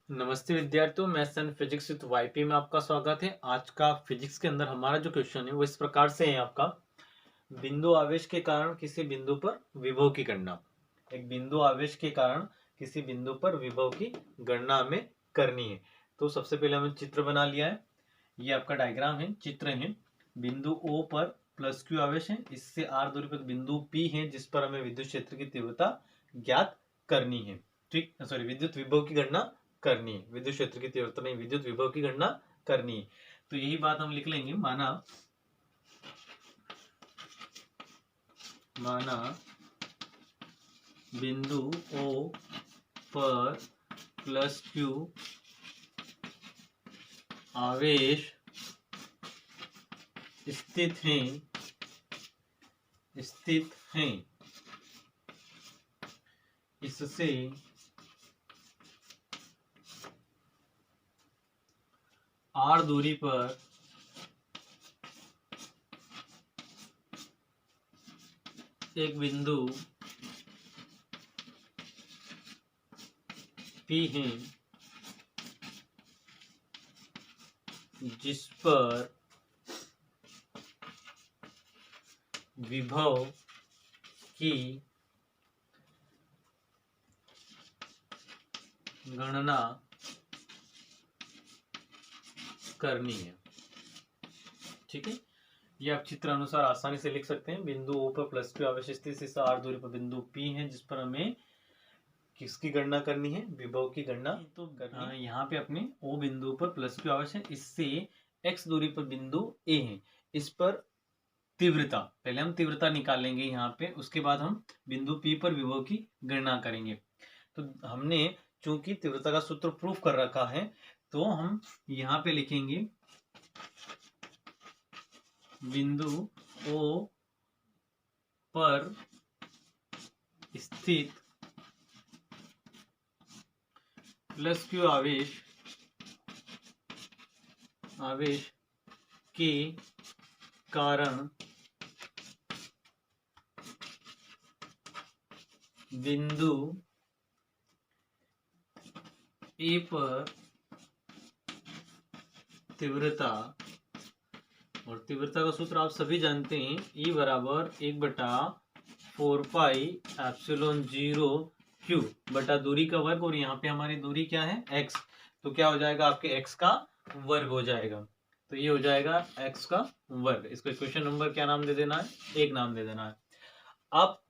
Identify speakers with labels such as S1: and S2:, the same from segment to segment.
S1: नमस्ते विद्यार्थियों, maths and physics with YP में आपका स्वागत है। आज का फिजिक्स के अंदर हमारा जो क्वेश्चन है वो इस प्रकार से है आपका। बिंदु आवेश के कारण किसी बिंदु पर विभव की गणना। एक बिंदु आवेश के कारण किसी बिंदु पर विभव की गणना हमें करनी है। तो सबसे पहले हमने चित्र बना लिया है। ये आपका डायग्राम है, चित्र है। बिंदु O पर प्लस क्यू आवेश है, इससे r दूरी पर बिंदु P है जिस पर हमें विद्युत क्षेत्र की तीव्रता ज्ञात करनी है। ठीक, सॉरी, विद्युत विभव की गणना करनी है। विद्युत क्षेत्र की तीव्रता नहीं, विद्युत विभव की गणना करनी है। तो यही बात हम लिख लेंगे। माना बिंदु O पर प्लस क्यू आवेश स्थित हैं, इससे r दूरी पर एक बिंदु P है जिस पर विभव की गणना करनी है। ठीक है, ये आप चित्र अनुसार आसानी से लिख सकते हैं। बिंदु O पर प्लस क्यू आवेश स्थित है, r दूरी पर बिंदु P है जिस पर हमें किसकी गणना करनी है, विभव की गणना। तो यहाँ पे अपने O बिंदु पर प्लस क्यू आवेश है, इससे x दूरी पर बिंदु A है, इस पर तीव्रता, पहले हम तीव्रता निकालेंगे यहाँ पे, उसके बाद हम बिंदु P पर विभव की गणना करेंगे। तो हमने चूंकि तीव्रता का सूत्र प्रूफ कर रखा है तो हम यहाँ पे लिखेंगे बिंदु O पर स्थित प्लस क्यू आवेश के कारण बिंदु A पर तीव्रता, और तीव्रता का सूत्र आप सभी जानते हैं, E बराबर 1/4πε0 Q बटा दूरी का वर्ग, और यहाँ पे हमारी दूरी क्या है, x। तो क्या हो जाएगा, आपके x का वर्ग हो जाएगा। तो ये हो जाएगा x का वर्ग। इसको इक्वेशन नंबर क्या नाम दे देना है, 1 नाम दे देना है। अब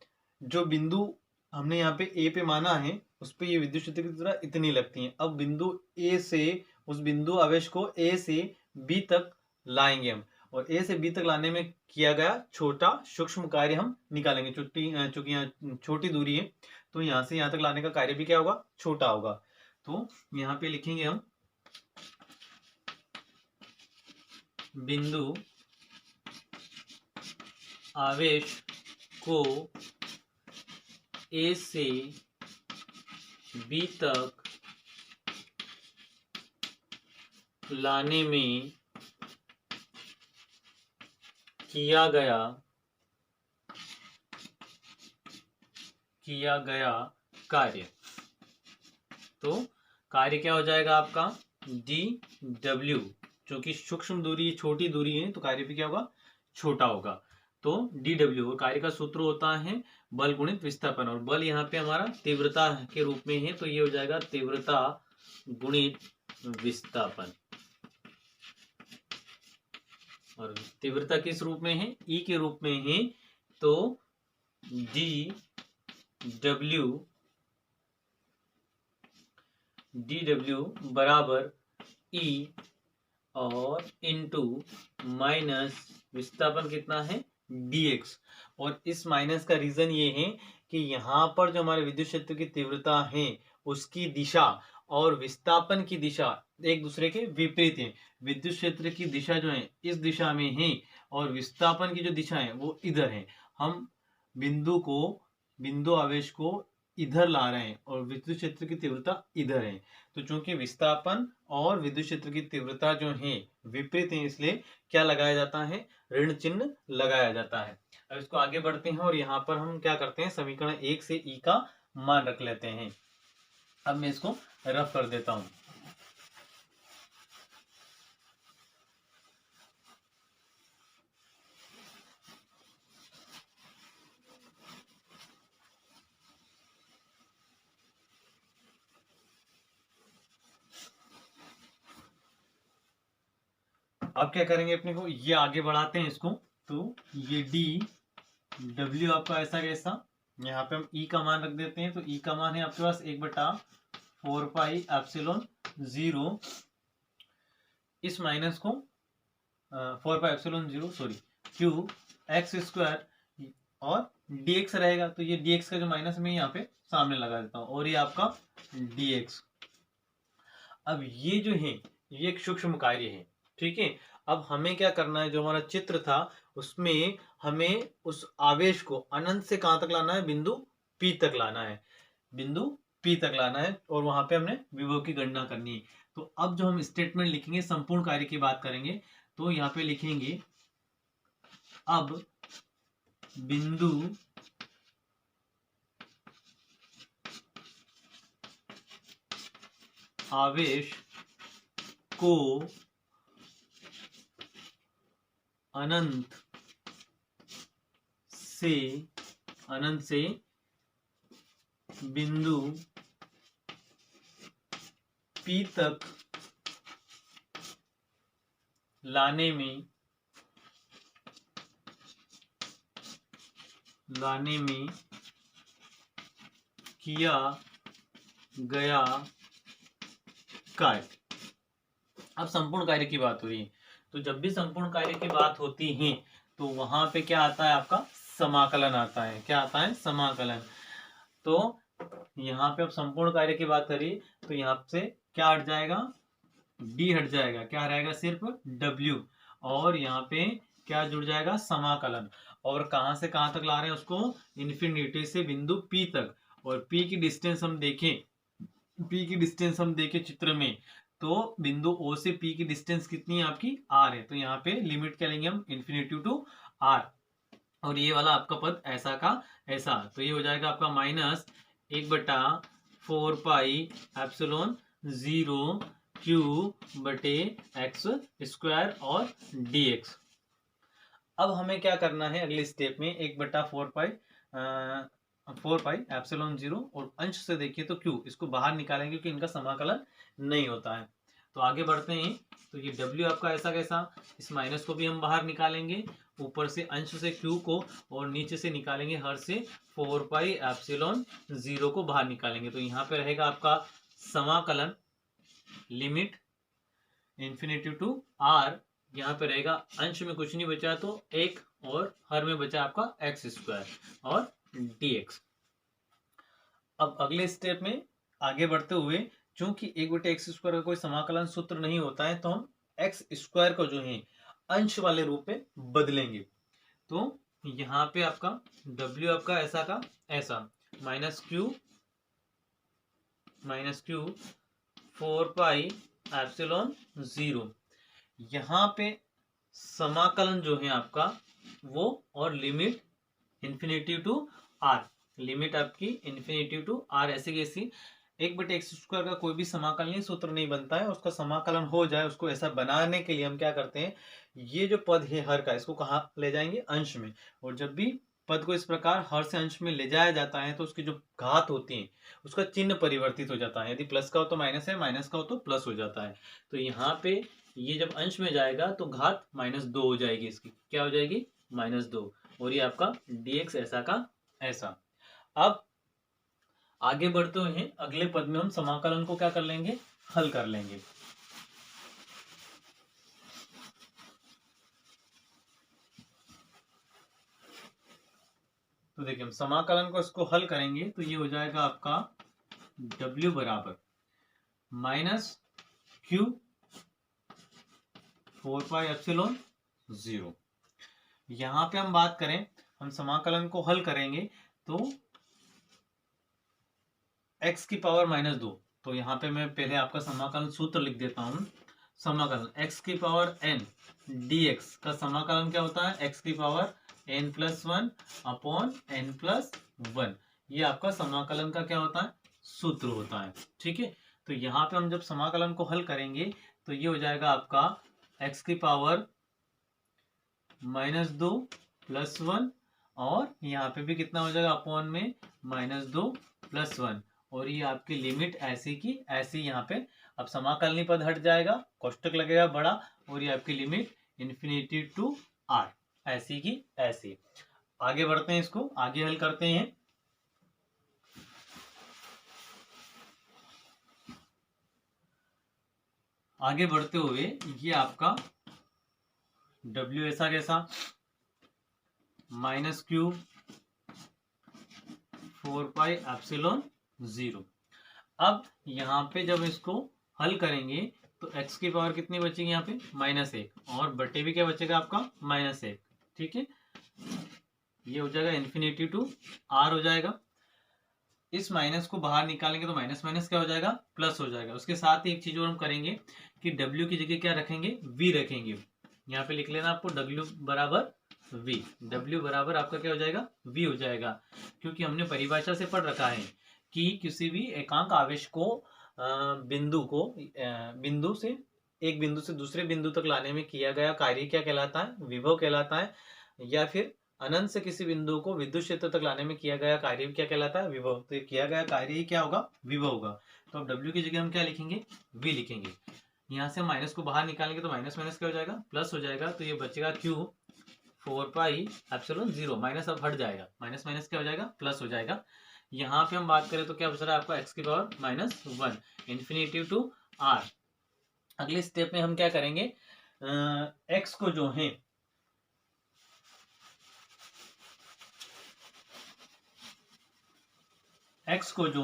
S1: जो बिंदु हमने यहाँ पे A पे माना है उस पे ये विद्युत क्षेत्र की तीव्रता इतनी लगती है। अब बिंदु A से उस बिंदु आवेश को A से B तक लाएंगे हम, और A से B तक लाने में किया गया छोटा सूक्ष्म कार्य हम निकालेंगे। चूंकि यहाँ छोटी दूरी है तो यहाँ से यहाँ तक लाने का कार्य भी क्या होगा, छोटा होगा। तो यहाँ पे लिखेंगे हम बिंदु आवेश को A से B तक लाने में किया गया कार्य। तो कार्य क्या हो जाएगा आपका, dw, क्योंकि सूक्ष्म दूरी छोटी दूरी है तो कार्य भी क्या होगा, छोटा होगा। तो dw, और कार्य का सूत्र होता है बल गुणित विस्थापन, और बल यहाँ पे हमारा तीव्रता के रूप में है तो ये हो जाएगा तीव्रता गुणित विस्थापन। और तीव्रता किस रूप में है, E के रूप में है, तो dw बराबर E और इनटू माइनस विस्थापन कितना है, dx। और इस माइनस का रीजन ये है कि यहाँ पर जो हमारे विद्युत क्षेत्र की तीव्रता है उसकी दिशा और विस्थापन की दिशा एक दूसरे के विपरीत है। विद्युत क्षेत्र की दिशा जो है इस दिशा में है और विस्थापन की जो दिशा है वो इधर है। हम बिंदु आवेश को इधर ला रहे हैं और विद्युत क्षेत्र की तीव्रता इधर है। तो चूंकि विस्थापन और विद्युत क्षेत्र की तीव्रता जो है विपरीत है, इसलिए क्या लगाया जाता है, ऋण चिन्ह लगाया जाता है। अब इसको आगे बढ़ते हैं और यहाँ पर हम क्या करते हैं, समीकरण 1 से E का मान रख लेते हैं। अब मैं इसको रफ कर देता हूँ। अब क्या करेंगे, अपने को ये आगे बढ़ाते हैं इसको, तो ये डी डब्ल्यू आपका ऐसा कैसा, यहाँ पे हम ई का मान रख देते हैं, तो ई का मान है आपके पास 1/4πε0, इस माइनस को 4πε0 सॉरी क्यू एक्स स्क्वायर और dx रहेगा, तो ये dx का जो माइनस में यहाँ पे सामने लगा देता हूं, और ये आपका dx। अब ये जो है ये एक सूक्ष्म कार्य है, ठीक है। अब हमें क्या करना है, जो हमारा चित्र था उसमें हमें उस आवेश को अनंत से कहां तक लाना है, बिंदु P तक लाना है, बिंदु P तक लाना है, और वहां पे हमने विभव की गणना करनी है। तो अब जो हम स्टेटमेंट लिखेंगे, संपूर्ण कार्य की बात करेंगे, तो यहाँ पे लिखेंगे अब बिंदु आवेश को अनंत से बिंदु P तक लाने में किया गया कार्य। अब संपूर्ण कार्य की बात हो रही है, तो जब भी संपूर्ण कार्य की बात होती है तो वहां पे क्या आता है, आपका समाकलन आता है। क्या आता है, समाकलन। तो यहाँ पे अब संपूर्ण कार्य की बात करिए, तो यहाँ से क्या हट जाएगा, डी हट जाएगा, क्या रहेगा, सिर्फ डब्ल्यू, और यहाँ पे क्या जुड़ जाएगा, समाकलन। और कहां से कहां तक ला रहे हैं उसको, इन्फिनिटी से बिंदु P तक। और P की डिस्टेंस हम देखें चित्र में, तो बिंदु O से P की डिस्टेंस कितनी है आपकी, R है। तो यहाँ पे लिमिट क्या लेंगे हम, इन्फिनिटी टू R, और ये वाला आपका पद ऐसा का ऐसा, तो ये हो जाएगा आपका -1/4πε0 Q बटे x स्क्वायर और dx। अब हमें क्या करना है अगले स्टेप में, 1/4πε0, और अंश से देखिए तो q, इसको बाहर निकालेंगे क्योंकि इनका समाकलन नहीं होता है। तो आगे बढ़ते हैं, तो ये w आपका ऐसा कैसा, इस माइनस को भी हम बाहर निकालेंगे, ऊपर से अंश से q को, और नीचे से निकालेंगे हर से 4πε0 को बाहर निकालेंगे। तो यहाँ पे रहेगा आपका समाकलन लिमिट इन्फिनिटी टू r, यहाँ पे रहेगा अंश में कुछ नहीं बचा तो 1, और हर में बचा आपका x स्क्वायर और dx। अब अगले स्टेप में आगे बढ़ते हुए, चूंकि 1/x स्क्वायर का कोई समाकलन सूत्र नहीं होता है, तो हम x स्क्वायर को जो है अंश वाले रूप में बदलेंगे। तो यहाँ पे आपका w आपका ऐसा का ऐसा, -q 4πε0, यहाँ पे समाकलन जो है आपका वो, और limit infinity to r, limit आपकी इन्फिनिटी टू r ऐसे कैसी। 1/x स्क्वायर का कोई भी समाकलन सूत्र नहीं बनता है, उसका समाकलन हो जाए, उसको ऐसा बनाने के लिए हम क्या करते हैं, ये जो पद है हर का, इसको कहाँ ले जाएंगे, अंश में। और जब भी पद को इस प्रकार हर से अंश में ले जाया जाता है, तो उसकी जो घात होती है उसका चिन्ह परिवर्तित हो जाता है, यदि प्लस का हो तो माइनस है, माइनस का हो तो प्लस हो जाता है। तो यहाँ पे ये जब अंश में जाएगा तो घात -2 हो जाएगी, इसकी क्या हो जाएगी, -2, और ये आपका dx ऐसा का ऐसा। अब आगे बढ़ते हुए हैं, अगले पद में हम समाकलन को क्या कर लेंगे, हल कर लेंगे। तो देखिए हम समाकलन को इसको हल करेंगे, तो ये हो जाएगा आपका w बराबर -q 4πε0। यहां पे हम बात करें, हम समाकलन को हल करेंगे तो x की पावर -2, तो यहाँ पे मैं पहले आपका समाकलन सूत्र लिख देता हूं। समाकलन x की पावर n dx का समाकलन क्या होता है, x की पावर n+1 अपॉन n+1, ये आपका समाकलन का क्या होता है, सूत्र होता है, ठीक है। तो यहाँ पे हम जब समाकलन को हल करेंगे तो ये हो जाएगा आपका x की पावर -2 +1, और यहाँ पे भी कितना हो जाएगा, अपॉन में -2 +1, और ये आपकी लिमिट ऐसी की ऐसी यहाँ पे अब समाकलनी पद हट जाएगा, कोष्टक लगेगा बड़ा, और ये आपकी लिमिट इन्फिनिटी टू आर ऐसी की ऐसी। आगे बढ़ते हैं, इसको आगे हल करते हैं। आगे बढ़ते हुए ये आपका W ऐसा कैसा माइनस क्यू 4πε0। अब यहाँ पे जब इसको हल करेंगे तो x की पावर कितनी बचेगी यहाँ पे -1, और बटे भी क्या बचेगा आपका -1। ठीक है, ये हो जाएगा इन्फिनिटी टू r हो जाएगा। इस माइनस को बाहर निकालेंगे तो माइनस माइनस क्या हो जाएगा, प्लस हो जाएगा। उसके साथ ही एक चीज और हम करेंगे कि w की जगह क्या रखेंगे, v रखेंगे। यहाँ पे लिख लेना आपको w बराबर v, w बराबर आपका क्या हो जाएगा, v हो जाएगा, क्योंकि हमने परिभाषा से पढ़ रखा है कि किसी भी एकांक आवेश को बिंदु से एक बिंदु से दूसरे बिंदु तक लाने में किया गया कार्य क्या कहलाता है, विभव कहलाता है, या फिर अनंत से किसी बिंदु को विद्युत क्षेत्र तक लाने में किया गया कार्य क्या कहलाता है, विभव। तो ये किया गया कार्य ही क्या होगा, विभव होगा। तो अब W की जगह हम क्या लिखेंगे, V लिखेंगे। यहाँ से माइनस को बाहर निकालेंगे तो माइनस माइनस क्या हो जाएगा, प्लस हो जाएगा। तो ये बचेगा Q 4πε0, माइनस अब हट जाएगा, माइनस माइनस क्या हो जाएगा, प्लस हो जाएगा। यहाँ पे हम बात करें तो क्या बच रहा है आपका x की पावर -1 इन्फिनिटी टू r। अगले स्टेप में हम क्या करेंगे, x को जो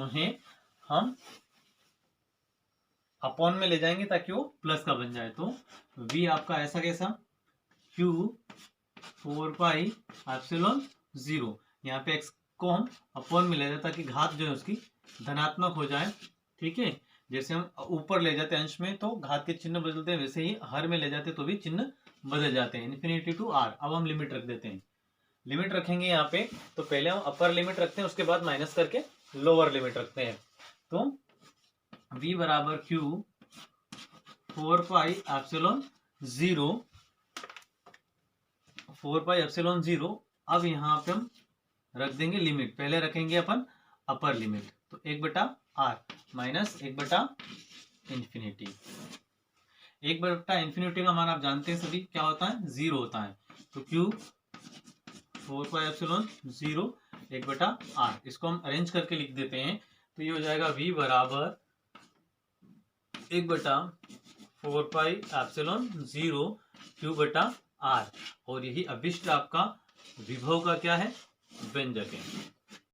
S1: है हम अपॉन में ले जाएंगे ताकि वो प्लस का बन जाए। तो v आपका ऐसा कैसा Q 4πε0, यहाँ पे x को हम अपॉन में ले जाए ताकि घात जो है उसकी धनात्मक हो जाए। ठीक है, जैसे हम ऊपर ले जाते हैं अंश में तो घात के चिन्ह बदलते हैं, वैसे ही हर में ले जाते तो भी चिन्ह बदल जाते हैं। Infinity to r। अब हम लिमिट रख देते हैं, लिमिट रखेंगे यहाँ पे तो पहले हम अपर लिमिट रखते हैं, उसके बाद माइनस करके लोअर लिमिट रखते हैं। तो v बराबर Q 4πε0। अब यहाँ पे हम रख देंगे लिमिट, पहले रखेंगे अपन अपर लिमिट, तो 1/r माइनस 1/इन्फिनिटी। 1/इन्फिनिटी का मान आप जानते हैं सभी क्या होता है, 0 होता है। तो Q 4πε0 1/r, इसको हम अरेंज करके लिख देते हैं। तो ये हो जाएगा v बराबर 1/4πε0 Q/r, और यही अभिष्ट आपका विभव का क्या है, व्यंजक है।